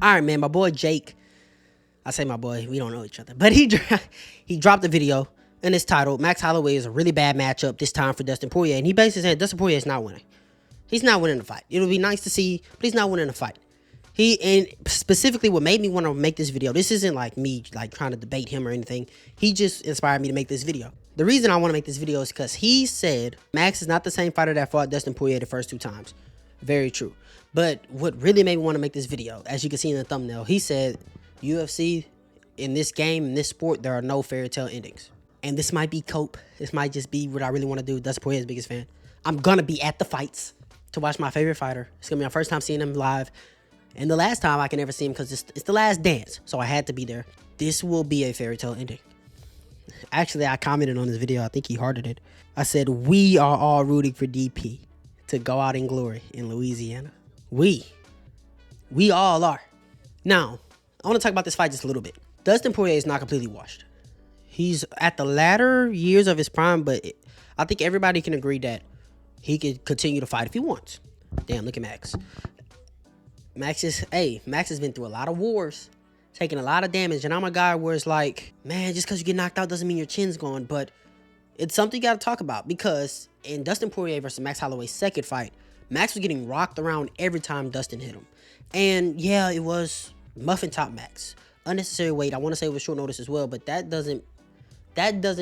All right, man, my boy Jake. I say my boy, we don't know each other, but he dropped a video and it's titled "Max Holloway is a really bad matchup this time for Dustin Poirier," and he basically said Dustin Poirier is not winning. He's not winning the fight. It would be nice to see, but he's not winning the fight. And specifically what made me want to make this video, this isn't like me like trying to debate him or anything. He just inspired me to make this video. The reason I want to make this video is because he said Max is not the same fighter that fought Dustin Poirier the first 2 times. Very true. But what really made me want to make this video, as you can see in the thumbnail, he said UFC, in this game, in this sport, there are no fairy tale endings. And this might be cope. This might just be what I really want to do. Dustin Poirier's biggest fan. I'm going to be at the fights to watch my favorite fighter. It's going to be my first time seeing him live. And the last time I can ever see him because it's the last dance. So I had to be there. This will be a fairy tale ending. Actually, I commented on this video. I think he hearted it. I said, we are all rooting for DP to go out in glory in Louisiana. We all are. Now, I want to talk about this fight just a little bit. Dustin Poirier is not completely washed. He's at the latter years of his prime, but I think everybody can agree that he could continue to fight if he wants. Damn, look at Max. Max has been through a lot of wars, taking a lot of damage, and I'm a guy where it's like, man, just because you get knocked out doesn't mean your chin's gone, but it's something you got to talk about, because in Dustin Poirier versus Max Holloway's second fight, Max was getting rocked around every time Dustin hit him. And yeah, it was muffin top Max. Unnecessary weight. I want to say it was short notice as well, but that doesn't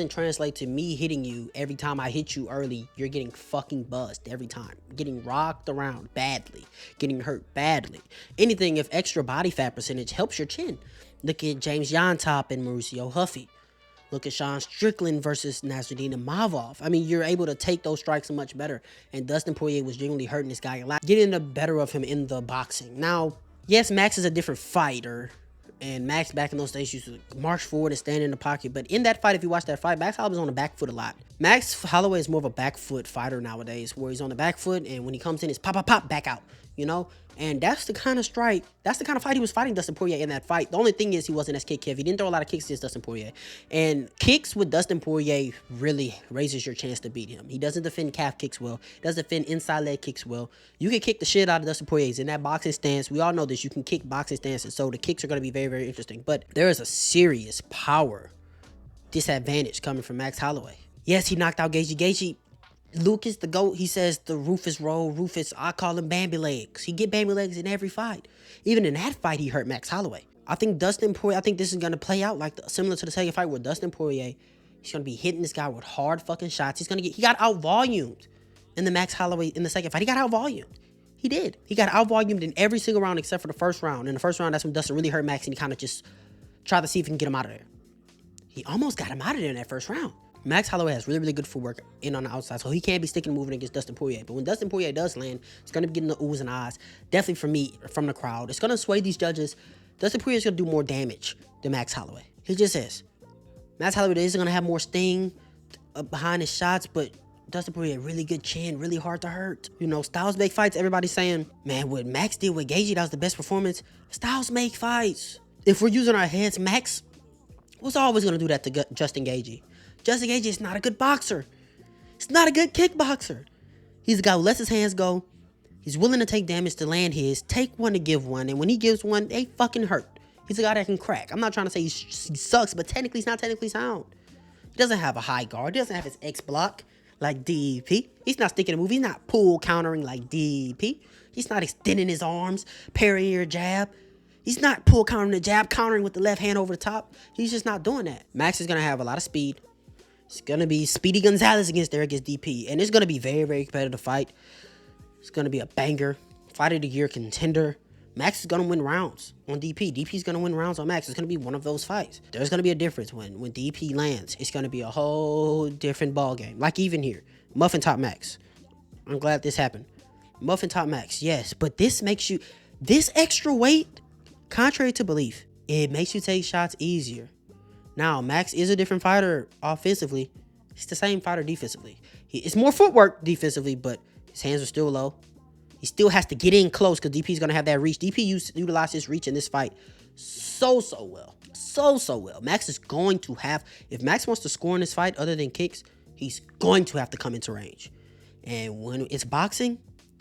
translate to me hitting you every time I hit you early. You're getting fucking buzzed every time. Getting rocked around badly. Getting hurt badly. Anything if extra body fat percentage helps your chin. Look at James Yontop and Mauricio Huffy. Look at Sean Strickland versus Nasruddin Imavov. I mean, you're able to take those strikes much better. And Dustin Poirier was genuinely hurting this guy a lot, getting the better of him in the boxing. Now, yes, Max is a different fighter. And Max back in those days used to march forward and stand in the pocket. But in that fight, if you watch that fight, Max Holloway was on the back foot a lot. Max Holloway is more of a back foot fighter nowadays, where he's on the back foot, and when he comes in, it's pop, pop, pop, back out, you know? And that's the kind of strike, that's the kind of fight he was fighting Dustin Poirier in that fight. The only thing is he wasn't as kick heavy. He didn't throw a lot of kicks against Dustin Poirier. And kicks with Dustin Poirier really raises your chance to beat him. He doesn't defend calf kicks well. Doesn't defend inside leg kicks well. You can kick the shit out of Dustin Poirier. He's in that boxing stance. We all know this. You can kick boxing stances. So the kicks are going to be very, very interesting. But there is a serious power disadvantage coming from Max Holloway. Yes, he knocked out Gaethje. Gaethje, Lucas, the GOAT, he says the Rufus roll. Rufus, I call him Bambi legs. He get Bambi legs in every fight. Even in that fight, he hurt Max Holloway. I think Dustin Poirier, I think this is going to play out like similar to the second fight where Dustin Poirier, he's going to be hitting this guy with hard fucking shots. He got out-volumed in the Max Holloway, in the second fight. He got out-volumed. He did. He got out-volumed in every single round except for the first round. In the first round, that's when Dustin really hurt Max, and he kind of just tried to see if he can get him out of there. He almost got him out of there in that first round. Max Holloway has really, really good footwork in on the outside, so he can't be sticking and moving against Dustin Poirier. But when Dustin Poirier does land, it's going to be getting the oohs and ahs. Definitely for me, from the crowd. It's going to sway these judges. Dustin Poirier is going to do more damage than Max Holloway. He just is. Max Holloway is going to have more sting behind his shots, but Dustin Poirier, really good chin, really hard to hurt. You know, styles make fights. Everybody's saying, man, what Max did with Gaethje, that was the best performance. Styles make fights. If we're using our heads, Max was always going to do that to Justin Gaethje. Justin Gaethje is not a good boxer. He's not a good kickboxer. He's a guy who lets his hands go. He's willing to take damage to land his, take one to give one, and when he gives one, they fucking hurt. He's a guy that can crack. I'm not trying to say he sucks, but technically he's not technically sound. He doesn't have a high guard. He doesn't have his X block like DP. He's not sticking a move. He's not pull countering like DP. He's not extending his arms, parrying your jab. He's not pull countering the jab, countering with the left hand over the top. He's just not doing that. Max is going to have a lot of speed. It's going to be Speedy Gonzalez against DP. And it's going to be a very, very competitive fight. It's going to be a banger. Fight of the year contender. Max is going to win rounds on DP. DP's going to win rounds on Max. It's going to be one of those fights. There's going to be a difference when DP lands. It's going to be a whole different ball game. Like even here. Muffin top Max. I'm glad this happened. Muffin top Max. Yes. But this makes you... This extra weight, contrary to belief, it makes you take shots easier. Now, Max is a different fighter offensively. He's the same fighter defensively. It's more footwork defensively, but his hands are still low. He still has to get in close because DP is going to have that reach. DP utilized his reach in this fight so well. So well. Max is going to have... If Max wants to score in this fight other than kicks, he's going to have to come into range. And when it's boxing,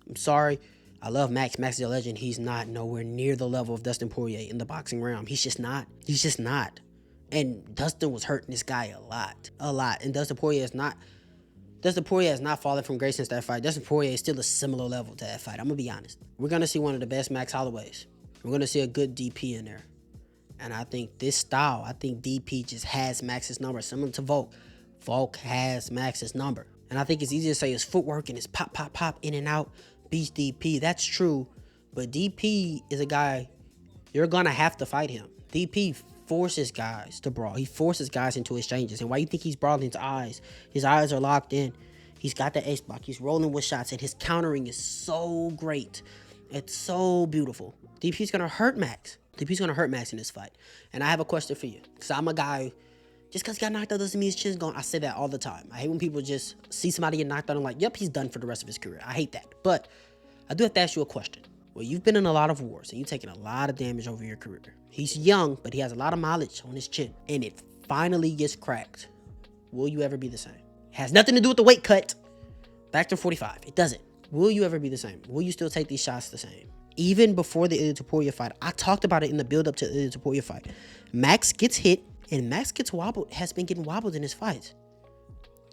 I'm sorry, I love Max. Max is a legend. He's not nowhere near the level of Dustin Poirier in the boxing realm. He's just not. He's just not. And Dustin was hurting this guy a lot. A lot. And Dustin Poirier is not falling from grace since that fight. Dustin Poirier is still a similar level to that fight. I'm going to be honest. We're going to see one of the best Max Holloways. We're going to see a good DP in there. And I think this style, I think DP just has Max's number. Similar to Volk. Volk has Max's number. And I think it's easy to say his footwork and his pop, pop, pop, in and out beats DP. That's true. But DP is a guy, you're going to have to fight him. DP forces guys to brawl. He forces guys into exchanges. And why you think he's brawling his eyes? His eyes are locked in. He's got the ace block. He's rolling with shots. And his countering is so great. It's so beautiful. DP's going to hurt Max. DP's going to hurt Max in this fight. And I have a question for you. Because I'm a guy, just because he got knocked out doesn't mean his chin's gone. I say that all the time. I hate when people just see somebody get knocked out and like, yep, he's done for the rest of his career. I hate that. But I do have to ask you a question. Well, you've been in a lot of wars and you've taken a lot of damage over your career. He's young, but he has a lot of mileage on his chin. And it finally gets cracked. Will you ever be the same? It has nothing to do with the weight cut. Back to 45. It doesn't. Will you ever be the same? Will you still take these shots the same? Even before the Ilia Topuria fight, I talked about it in the build-up to the Ilia Topuria fight. Max gets hit, and Max gets wobbled, has been getting wobbled in his fights.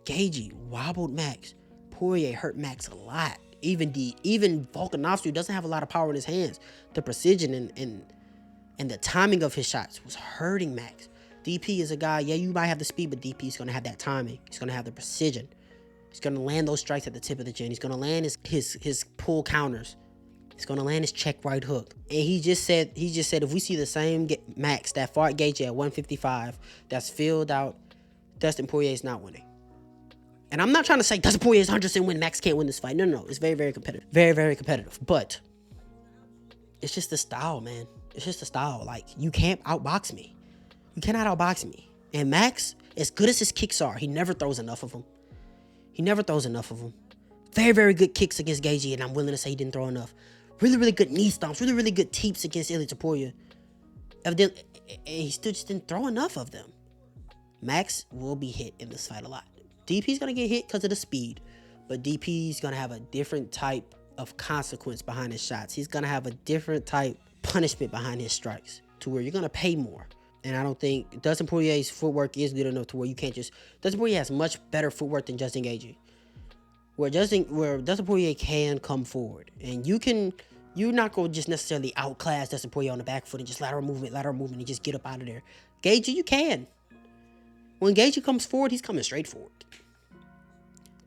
Gaethje wobbled Max. Poirier hurt Max a lot. Even Volkanovski doesn't have a lot of power in his hands. The precision and the timing of his shots was hurting Max. DP is a guy, yeah, you might have the speed, but DP is going to have that timing. He's going to have the precision. He's going to land those strikes at the tip of the chin. He's going to land his pull counters. He's going to land his check right hook. And he just said if we see the same Max that fought Gaethje at 155, that's filled out, Dustin Poirier is not winning. And I'm not trying to say Dustin Poirier is 100% win. Max can't win this fight. No. It's very, very competitive. Very, very competitive. But it's just the style, man. It's just the style. Like, you can't outbox me. You cannot outbox me. And Max, as good as his kicks are, he never throws enough of them. Very, very good kicks against Gaethje, and I'm willing to say he didn't throw enough. Really, really good knee stomps. Really, really good teeps against Ilia Topuria. Evidently, he still just didn't throw enough of them. Max will be hit in this fight a lot. DP's going to get hit because of the speed, but DP's going to have a different type of consequence behind his shots. He's going to have a different type punishment behind his strikes to where you're going to pay more. And I don't think Dustin Poirier's footwork is good enough to where you can't just... Dustin Poirier has much better footwork than Justin Gaethje. Where Dustin Poirier can come forward. And you're not going to just necessarily outclass Dustin Poirier on the back foot and just lateral movement, and just get up out of there. Gaethje, you can. When Gaethje comes forward, he's coming straight forward.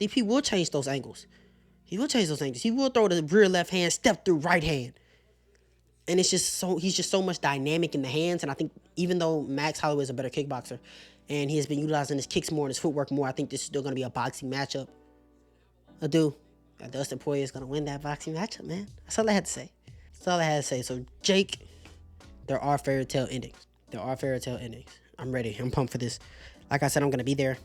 DP will change those angles. He will throw the rear left hand, step through right hand. And he's just so much dynamic in the hands. And I think even though Max Holloway is a better kickboxer and he has been utilizing his kicks more and his footwork more, I think this is still going to be a boxing matchup. I do. Dustin Poirier is going to win that boxing matchup, man. That's all I had to say. So, Jake, there are fairytale endings. I'm ready. I'm pumped for this. Like I said, I'm going to be there.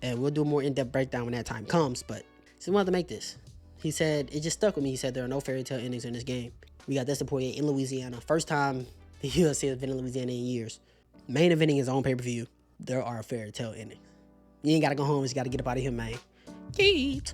And we'll do a more in-depth breakdown when that time comes. But he wanted to make this. He said, it just stuck with me. He said there are no fairytale endings in this game. We got Dustin Poirier in Louisiana. First time the UFC has been in Louisiana in years. Main eventing his own pay-per-view. There are fairytale endings. You ain't got to go home. You got to get up out of here, man. Yeet.